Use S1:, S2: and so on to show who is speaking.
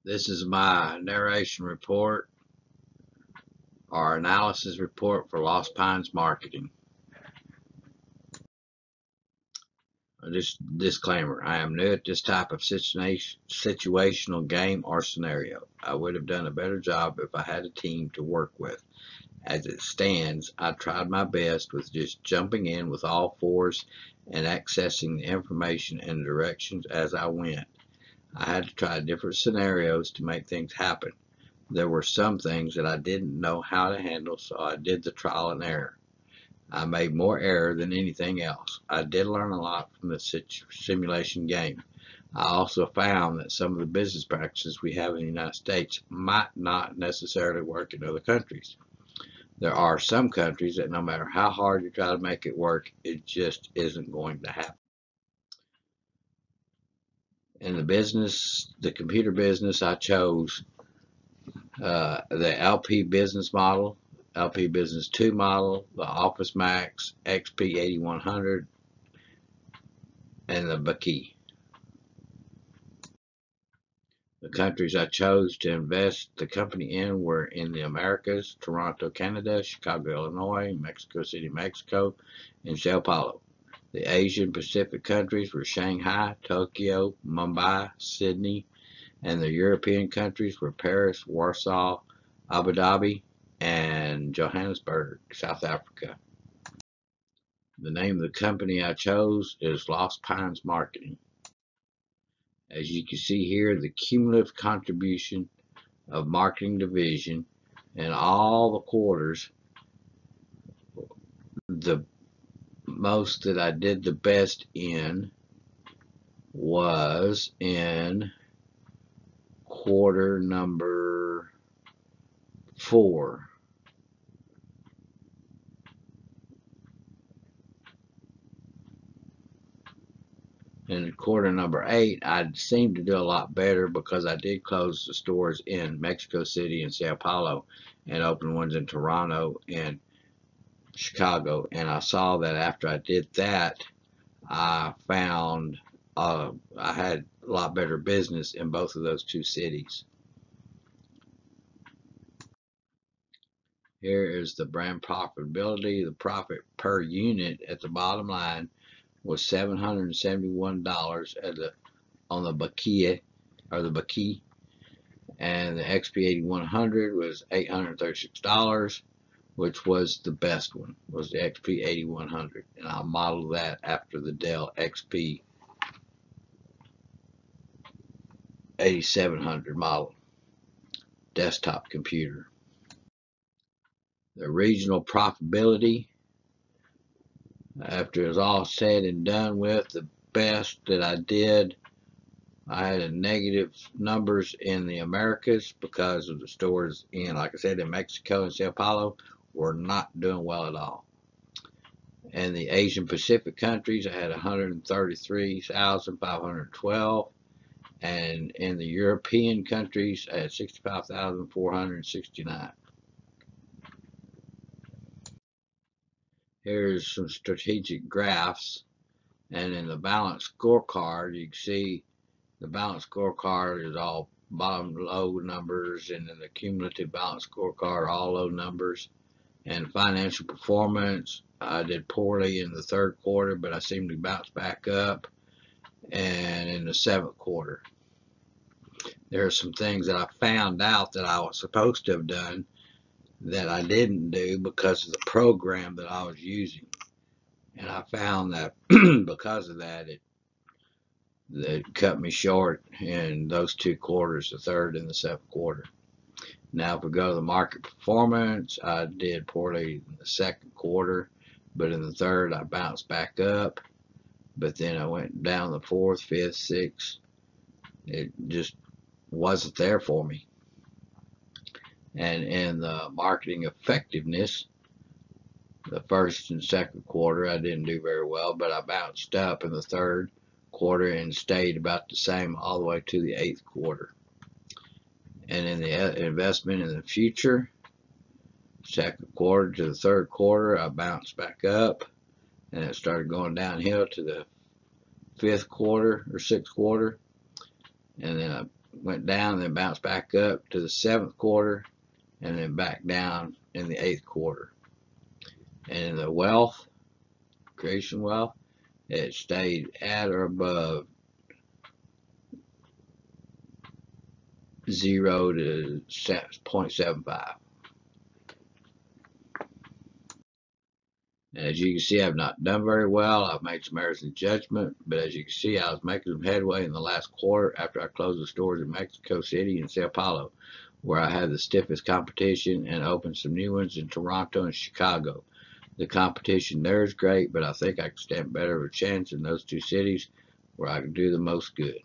S1: This is my narration report or analysis report for Lost Pines Marketing. Just disclaimer, I am new at this type of situational game or scenario. I would have done a better job if I had a team to work with. As it stands, I tried my best with just jumping in with all fours and accessing the information and directions as I went. I had to try different scenarios to make things happen. There were some things that I didn't know how to handle, so I did the trial and error. I made more error than anything else. I did learn a lot from the simulation game. I also found that some of the business practices we have in the United States might not necessarily work in other countries. There are some countries that no matter how hard you try to make it work, it just isn't going to happen. In the computer business, I chose the LP business model, LP Business 2 model, the Office Max, XP 8100, and the Baki. The countries I chose to invest the company in were in the Americas: Toronto, Canada; Chicago, Illinois; Mexico City, Mexico; and Sao Paulo. The Asian Pacific countries were Shanghai, Tokyo, Mumbai, Sydney; and the European countries were Paris, Warsaw, Abu Dhabi, and Johannesburg, South Africa. The name of the company I chose is Lost Pines Marketing. As you can see here, the cumulative contribution of marketing division in all the quarters, the most that I did the best in was in quarter number 4. In quarter number 8, I seemed to do a lot better because I did close the stores in Mexico City and Sao Paulo and open ones in Toronto and Chicago. And I saw that after I did that, I found I had a lot better business in both of those two cities. Here is the brand profitability. The profit per unit at the bottom line was $771 on the Baki, and the XP 8100 was $836, which was the best one, was the XP 8100, and I'll model that after the Dell XP 8700 model desktop computer. The regional profitability, after it was all said and done with, the best that I did, I had a negative numbers in the Americas because of the stores in, like I said, in Mexico and Sao Paulo were not doing well at all. In the Asian Pacific countries, I had 133,512, and in the European countries, I had 65,469. Here's some strategic graphs, and in the balance scorecard, you can see the balance scorecard is all bottom low numbers, and then the cumulative balance scorecard all low numbers. And financial performance, I did poorly in the third quarter, but I seemed to bounce back up. And in the seventh quarter, there are some things that I found out that I was supposed to have done that I didn't do because of the program that I was using. And I found that because of that, it cut me short in those two quarters, the third and the seventh quarter. Now, if we go to the market performance, I did poorly in the second quarter, but in the third, I bounced back up. But then I went down the fourth, fifth, sixth. It just wasn't there for me. And in the marketing effectiveness, the first and second quarter, I didn't do very well, but I bounced up in the third quarter and stayed about the same all the way to the eighth quarter. And in the investment in the future, second quarter to the third quarter, I bounced back up, and it started going downhill to the fifth quarter or sixth quarter, and then I went down, then bounced back up to the 7th quarter, and then back down in the 8th quarter. And the wealth, creation wealth, it stayed at or above 0 to 0.75. And as you can see, I've not done very well. I've made some errors in judgment, but as you can see, I was making some headway in the last quarter after I closed the stores in Mexico City and Sao Paulo, where I had the stiffest competition, and opened some new ones in Toronto and Chicago. The competition there is great, but I think I can stand better of a chance in those two cities where I can do the most good.